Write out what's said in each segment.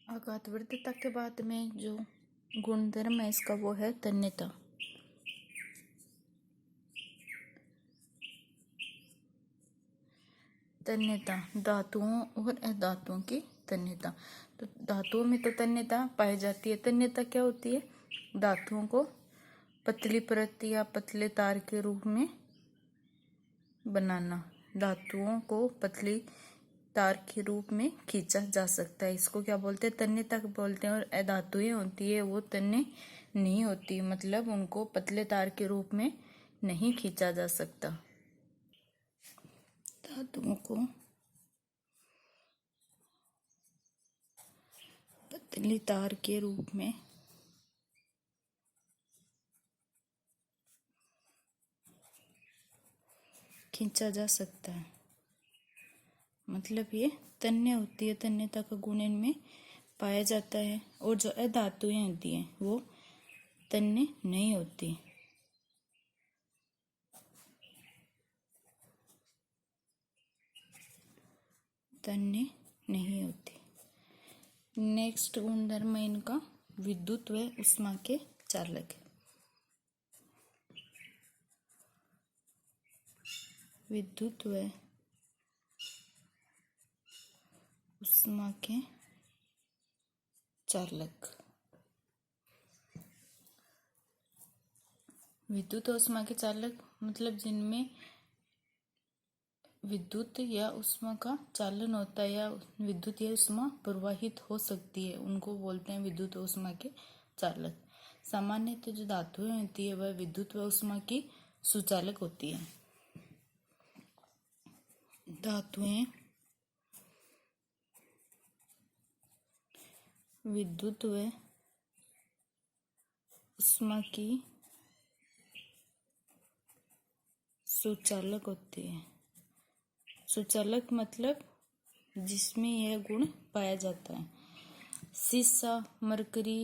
आघातवर्धता के बाद में जो गुणधर्म है इसका वो है तन्यता। तन्यता धातुओं और अधातुओं की तन्यता। तो धातुओं में तो तन्यता पाई जाती है। तन्यता क्या होती है? धातुओं को पतली परत या पतले तार के रूप में बनाना। धातुओं को पतली तार के रूप में खींचा जा सकता है, इसको क्या बोलते हैं? तन्यता बोलते हैं। और अधातुएं होती है वो तन्य नहीं होती, मतलब उनको पतले तार के रूप में नहीं खींचा जा सकता। धातुओं को पतली तार के रूप में खींचा जा सकता है, मतलब ये तन्य होती है। तन्यता का गुण इनमें पाया जाता है। और जो अधातुएं होती हैं वो तन्य नहीं होती। तन्य नहीं होती। नेक्स्ट गुणधर्म है इनका विद्युत व उष्मा के चालक। विद्युत व उष्मा के चालक। विद्युत और उष्मा के चालक मतलब जिनमें विद्युत या उष्मा का चालन होता है या विद्युत या उष्मा प्रवाहित हो सकती है, उनको बोलते हैं विद्युत और उष्मा के चालक। सामान्यतः जो धातुएं होती है वह विद्युत व उष्मा की सुचालक होती है। धातुएं विद्युत व उष्मा की सुचालक होती है। सुचालक मतलब जिसमें यह गुण पाया जाता है। सीसा, मरकरी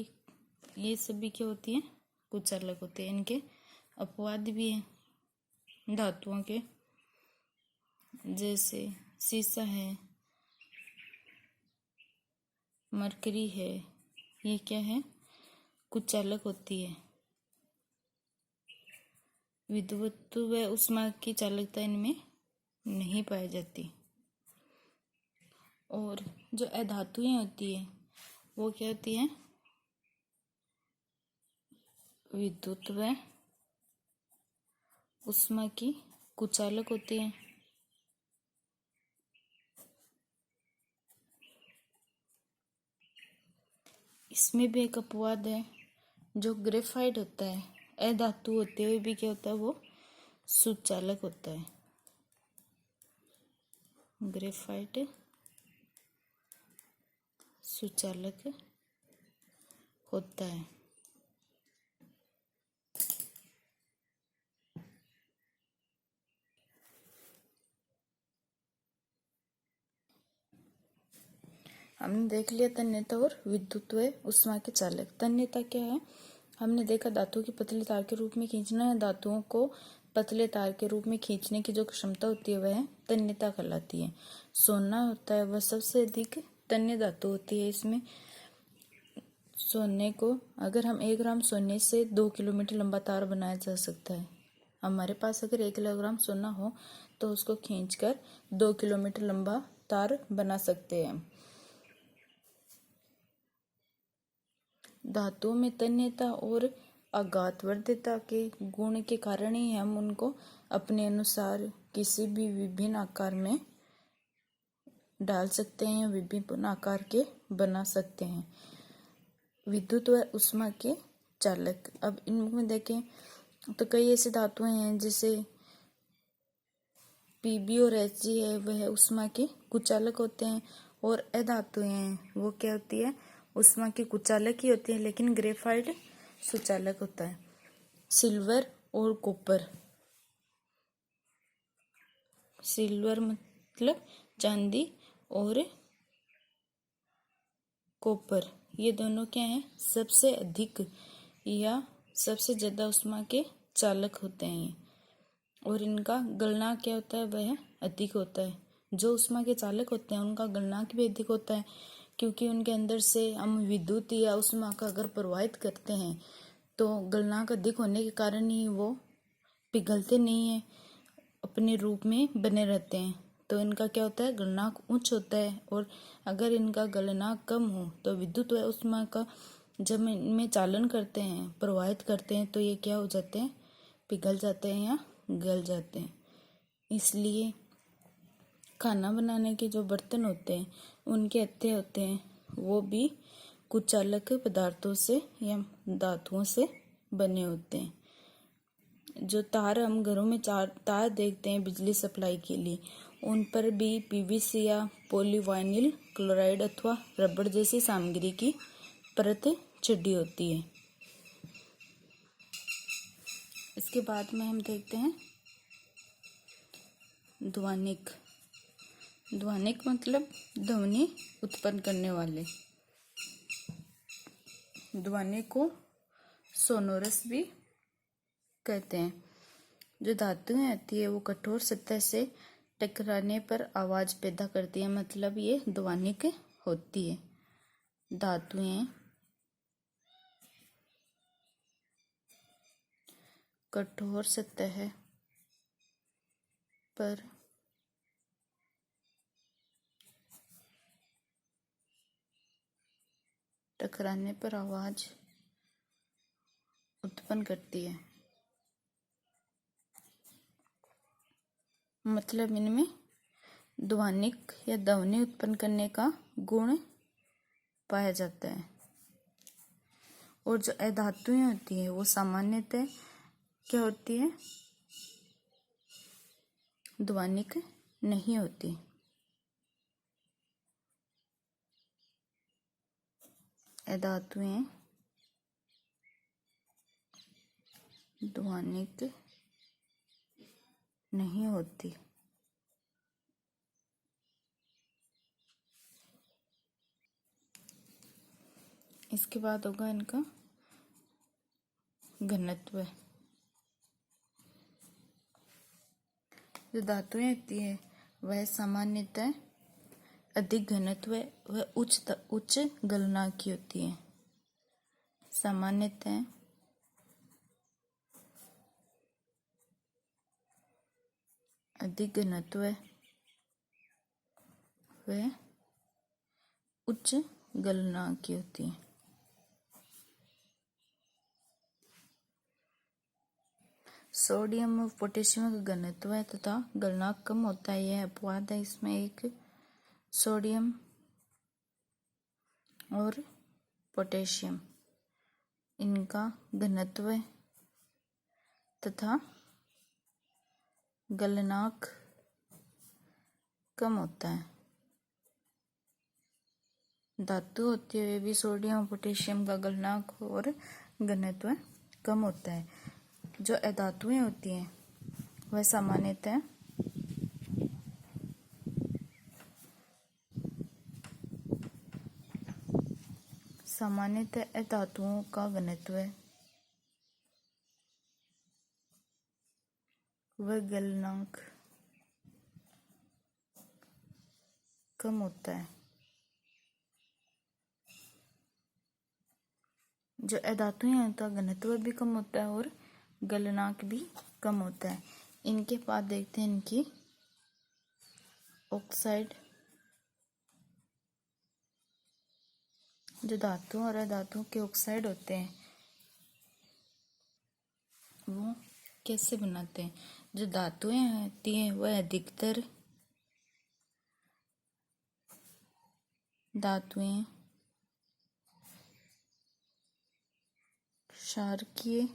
ये सभी क्या होती हैं? कुचालक होते हैं। इनके अपवाद भी हैं धातुओं के, जैसे सीसा है, मरकरी है, ये क्या है? कुचालक होती है। विद्युत व उष्मा की चालकता इनमें नहीं पाई जाती। और जो अधातुएं होती है वो क्या होती है? विद्युत व उष्मा की कुचालक होती है। इसमें भी एक अपवाद है। जो ग्रेफाइट होता है, अधातु होते हुए भी क्या होता है? वो सुचालक होता है। ग्रेफाइट सुचालक होता है। हमने देख लिया तन्यता और विद्युत व उष्मा के चालक। तन्यता क्या है? हमने देखा धातु की पतले तार के रूप में खींचना है। धातुओं को पतले तार के रूप में खींचने की जो क्षमता होती है वह तन्यता कहलाती है। सोना होता है वह सबसे अधिक तन्य धातु होती है। इसमें सोने को अगर हम 1 ग्राम सोने से 2 किलोमीटर लंबा तार बनाया जा सकता है। हमारे पास अगर 1 किलोग्राम सोना हो तो उसको खींचकर 2 किलोमीटर लंबा तार बना सकते हैं। धातुओं में तन्यता और आघातवर्धता के गुण के कारण ही हम उनको अपने अनुसार किसी भी विभिन्न आकार में डाल सकते हैं, विभिन्न आकार के बना सकते हैं। विद्युत व उष्मा के चालक। अब इनमें देखें तो कई ऐसे धातुएं हैं जैसे पीबी और एचजी है, वह उष्मा के कुचालक होते हैं। और अधातुएं हैं वो क्या होती है? उष्मा की कुचालक ही होती है, लेकिन ग्रेफाइट सुचालक होता है। सिल्वर और कॉपर। सिल्वर मतलब चांदी और कॉपर, ये दोनों क्या हैं? सबसे अधिक या सबसे ज्यादा उष्मा के चालक होते हैं। और इनका गलनांक क्या होता है? वह अधिक होता है। जो उष्मा के चालक होते हैं उनका गलनांक भी अधिक होता है, क्योंकि उनके अंदर से हम विद्युत या ऊष्मा का अगर प्रवाहित करते हैं तो गलनांक अधिक होने के कारण ही वो पिघलते नहीं हैं, अपने रूप में बने रहते हैं। तो इनका क्या होता है, गलनांक उच्च होता है। और अगर इनका गलनांक कम हो तो विद्युत व ऊष्मा का जब इनमें चालन करते हैं, प्रवाहित करते हैं, तो ये क्या हो जाते हैं, पिघल जाते हैं या गल जाते हैं। इसलिए खाना बनाने के जो बर्तन होते हैं उनके हत्थे होते हैं वो भी कुछ चालक पदार्थों से या धातुओं से बने होते हैं। जो तार हम घरों में तार देखते हैं बिजली सप्लाई के लिए, उन पर भी पीवीसी या पॉलीवाइनिल क्लोराइड अथवा रबड़ जैसी सामग्री की परत चढ़ी होती है। इसके बाद में हम देखते हैं ध्वनिक। ध्वनिक मतलब ध्वनि उत्पन्न करने वाले। ध्वनि को सोनोरस भी कहते हैं। जो धातुएं आती है वो कठोर सतह से टकराने पर आवाज पैदा करती है, मतलब ये ध्वनिक होती है। धातुएं कठोर सतह पर टकराने पर आवाज उत्पन्न करती है, मतलब इनमें ध्वनिक या ध्वनि उत्पन्न करने का गुण पाया जाता है। और जो अधातुएं होती है वो सामान्यतः क्या होती है, ध्वनिक नहीं होती। अधातुएं ध्वनिक नहीं होती। इसके बाद होगा इनका घनत्व। जो धातुएं होती है वह सामान्यतः अधिक घनत्व व उच्च गलनांक की होती है। सामान्यतः अधिक घनत्व व उच्च गलनांक की होती है। सोडियम और पोटेशियम का घनत्व है तथा गलनांक कम होता है, यह अपवाद है। इसमें एक सोडियम और पोटेशियम, इनका घनत्व तथा गलनांक कम होता है। धातु होती है वे भी सोडियम और पोटेशियम का गलनांक और घनत्व कम होता है। जो अधातुएं होती हैं वह सामान्यतः धातुओं का घनत्व व गलनांक कम होता है। जो अधातुएं हैं उनका घनत्व भी कम होता है और गलनांक भी कम होता है। इनके बाद देखते हैं इनकी ऑक्साइड। जो धातुओं और अधातुओं के ऑक्साइड होते हैं वो कैसे बनाते हैं। जो धातुएं होती हैं वह अधिकतर धातुएं क्षारकीय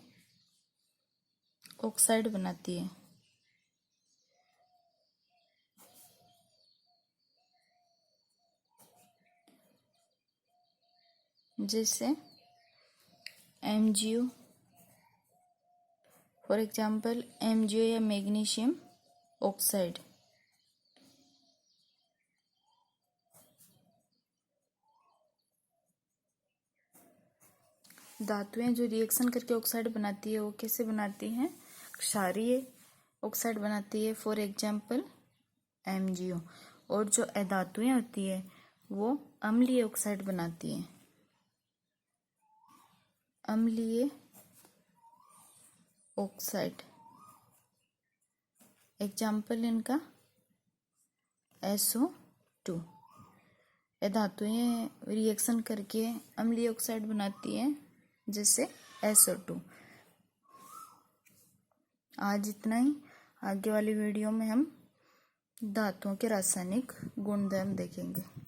ऑक्साइड बनाती है, जैसे MgO, फॉर एग्जाम्पल MgO या मैग्नीशियम ऑक्साइड। धातुएं जो रिएक्शन करके ऑक्साइड बनाती है वो कैसे बनाती हैं, क्षारीय ऑक्साइड बनाती है, फॉर एग्जाम्पल MgO। और जो अधातुएं होती है वो अम्लीय ऑक्साइड बनाती हैं। अम्लीय ऑक्साइड, एग्जाम्पल इनका SO2। ये धातुएं रिएक्शन करके अम्लीय ऑक्साइड बनाती हैं, जैसे SO2। आज इतना ही। आगे वाली वीडियो में हम धातुओं के रासायनिक गुणधर्म देखेंगे।